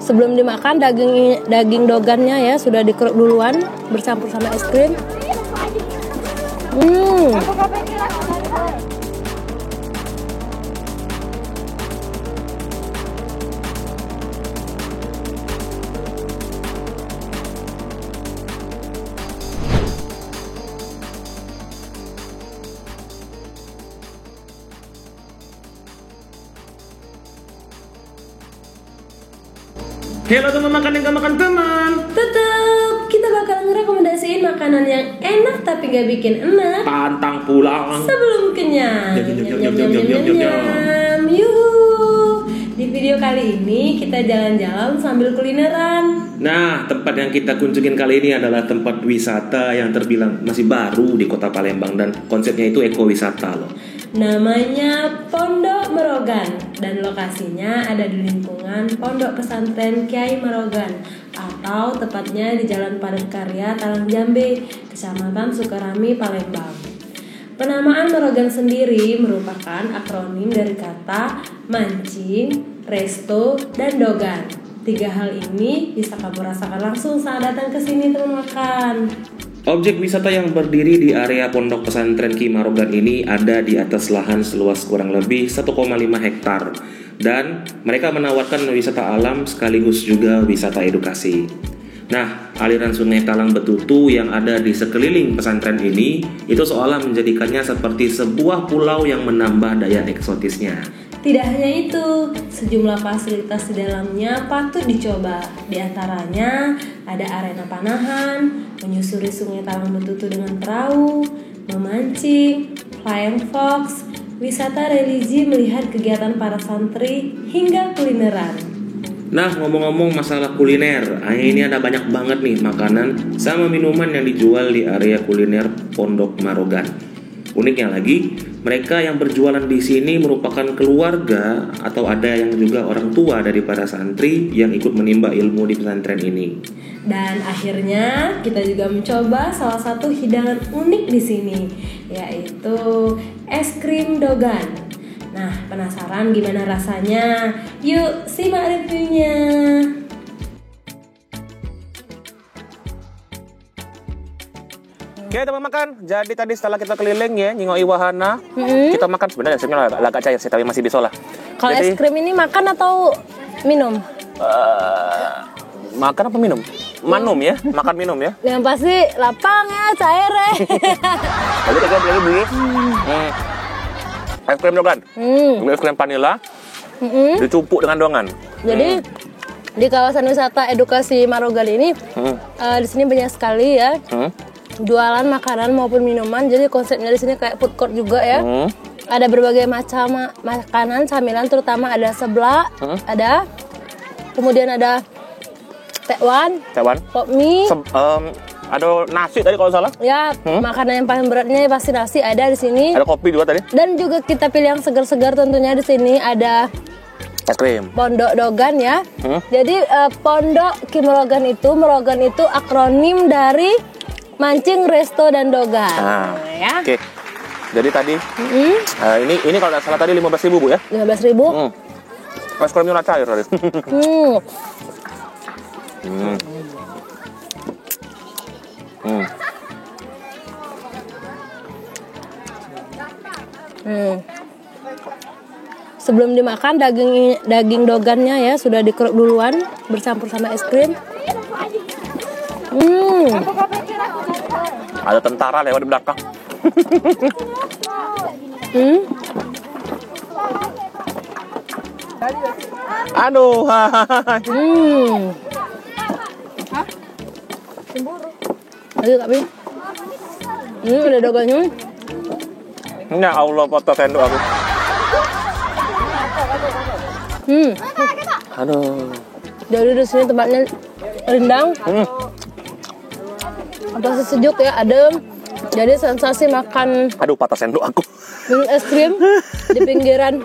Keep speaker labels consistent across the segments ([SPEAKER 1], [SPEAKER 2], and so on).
[SPEAKER 1] Sebelum dimakan daging dogannya ya sudah dikeruk duluan bercampur sama es krim.
[SPEAKER 2] Halo teman makan yang gak makan teman.
[SPEAKER 1] Tetap kita bakal ngerekomendasiin makanan yang enak tapi gak bikin enak.
[SPEAKER 2] Pantang pulang
[SPEAKER 1] Sebelum kenyang. Yuhu. Di video kali ini kita jalan-jalan sambil kulineran.
[SPEAKER 2] Nah, tempat yang kita kunjungin kali ini adalah tempat wisata yang terbilang masih baru di kota Palembang. Dan konsepnya itu ekowisata loh.
[SPEAKER 1] Namanya Pondok Merogan dan lokasinya ada di lingkungan Pondok Pesantren Kiai Merogan atau tepatnya di Jalan Padat Karya, Talang Jambe, Kecamatan Sukarami, Palembang. Penamaan Merogan sendiri merupakan akronim dari kata mancing, resto, dan dogan. 3 hal ini bisa kamu rasakan langsung saat datang ke sini teman makan.
[SPEAKER 2] Objek wisata yang berdiri di area Pondok Pesantren Kiai Merogan ini ada di atas lahan seluas kurang lebih 1,5 hektar dan mereka menawarkan wisata alam sekaligus juga wisata edukasi. Nah, aliran sungai Talang Betutu yang ada di sekeliling pesantren ini itu seolah menjadikannya seperti sebuah pulau yang menambah daya eksotisnya.
[SPEAKER 1] Tidak hanya itu, sejumlah fasilitas di dalamnya patut dicoba. Di antaranya ada arena panahan, menyusuri sungai Talang Betutu dengan perahu, memancing, flying fox, wisata religi melihat kegiatan para santri, hingga kulineran.
[SPEAKER 2] Nah, ngomong-ngomong masalah kuliner, ini ada banyak banget nih makanan sama minuman yang dijual di area kuliner Pondok Merogan. Uniknya lagi, mereka yang berjualan di sini merupakan keluarga atau ada yang juga orang tua dari para santri yang ikut menimba ilmu di pesantren ini.
[SPEAKER 1] Dan akhirnya kita juga mencoba salah satu hidangan unik di sini, yaitu es krim dogan. Nah, penasaran gimana rasanya? Yuk simak reviewnya.
[SPEAKER 2] Oke teman makan, jadi tadi setelah kita keliling ya nyingoi wahana, kita makan sebenarnya sebenarnya agak cair sih tapi masih bisa lah.
[SPEAKER 1] Kalau es krim ini makan atau minum?
[SPEAKER 2] Makan apa minum? Manum ya, makan minum ya.
[SPEAKER 1] Yang pasti lapang ya, cair ya.
[SPEAKER 2] Jadi kita beli es krim dogan, es krim vanila, dicumpuk dengan dongan.
[SPEAKER 1] Jadi di kawasan wisata edukasi Merogan ini, di sini banyak sekali ya. Jualan makanan maupun minuman, jadi konsepnya di sini kayak food court juga ya. Ada berbagai macam makanan camilan, terutama ada seblak, ada, kemudian ada tekwan, pop mie,
[SPEAKER 2] ada nasi tadi kalau salah.
[SPEAKER 1] Ya, makanan yang paling beratnya pasti nasi ada di sini.
[SPEAKER 2] Ada kopi juga tadi. Dan
[SPEAKER 1] juga kita pilih yang segar-segar tentunya di sini ada
[SPEAKER 2] es krim.
[SPEAKER 1] Pondok Dogan ya. Jadi Pondok Kiai Merogan itu akronim dari mancing, resto, dan dogan. Ya.
[SPEAKER 2] Oke. Jadi tadi ini kalau nggak salah tadi 15.000 Bu ya?
[SPEAKER 1] 15.000.
[SPEAKER 2] Es krimnya udah cair tadi.
[SPEAKER 1] Sebelum dimakan daging dogannya ya sudah dikeruk duluan bercampur sama es krim.
[SPEAKER 2] Ada tentara lewat di belakang. Aduh.
[SPEAKER 1] Ayo Kak Bi. Ada dogannya.
[SPEAKER 2] Ya Allah, foto sendok aku. Aduh.
[SPEAKER 1] Jadi di sini tempatnya rendang. Masih sejuk ya, adem. Jadi sensasi makan.
[SPEAKER 2] Aduh, patah sendok aku.
[SPEAKER 1] Minum es krim di pinggiran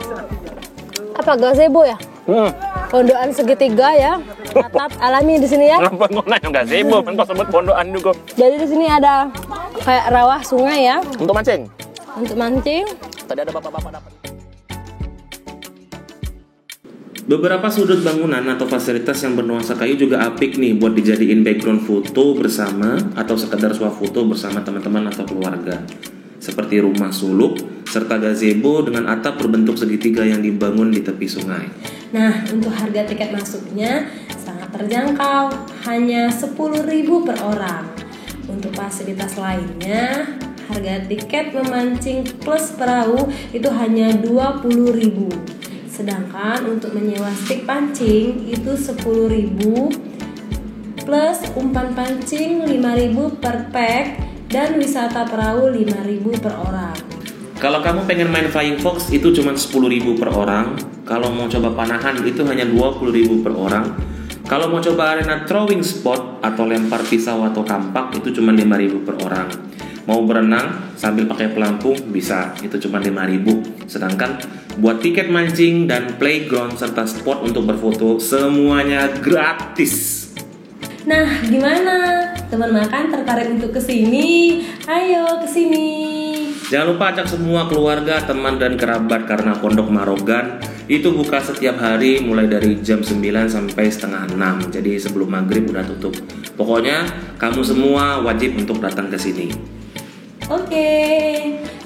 [SPEAKER 1] gazebo ya? Pondokan segitiga ya. Atap alami di sini ya.
[SPEAKER 2] Kenapa nggak gazebo? Kan kau sebut pondokan juga.
[SPEAKER 1] Jadi di sini ada kayak rawa sungai ya.
[SPEAKER 2] Untuk mancing.
[SPEAKER 1] Untuk mancing.
[SPEAKER 2] Tadi ada bapak-bapak dapat. Beberapa sudut bangunan atau fasilitas yang bernuansa kayu juga apik nih buat dijadiin background foto bersama atau sekedar swafoto bersama teman-teman atau keluarga. Seperti rumah suluk serta gazebo dengan atap berbentuk segitiga yang dibangun di tepi sungai.
[SPEAKER 1] Nah, untuk harga tiket masuknya sangat terjangkau, hanya 10.000 per orang. Untuk fasilitas lainnya, harga tiket memancing plus perahu itu hanya 20.000. Sedangkan untuk menyewa stik pancing itu 10.000 plus umpan pancing 5.000 per pack dan wisata perahu 5.000 per orang.
[SPEAKER 2] Kalau kamu pengen main Flying Fox itu cuma 10.000 per orang. Kalau mau coba panahan itu hanya 20.000 per orang. Kalau mau coba arena throwing spot atau lempar pisau atau kampak itu cuma 5.000 per orang. Mau berenang sambil pakai pelampung bisa, itu cuma 5.000. Sedangkan buat tiket mancing dan playground serta spot untuk berfoto semuanya gratis.
[SPEAKER 1] Nah, gimana? Teman makan tertarik untuk kesini? Ayo kesini.
[SPEAKER 2] Jangan lupa ajak semua keluarga, teman dan kerabat karena Pondok Marogan itu buka setiap hari mulai dari jam 9 sampai setengah 6. Jadi sebelum maghrib udah tutup. Pokoknya kamu semua wajib untuk datang ke sini.
[SPEAKER 1] Oke,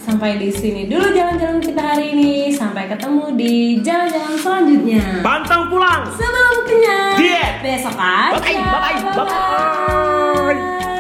[SPEAKER 1] sampai di sini dulu jalan-jalan kita hari ini. Sampai ketemu di jalan-jalan selanjutnya.
[SPEAKER 2] Pantang pulang
[SPEAKER 1] Sebelum kenyang.
[SPEAKER 2] Diet.
[SPEAKER 1] Besok aja.
[SPEAKER 2] Bye bye.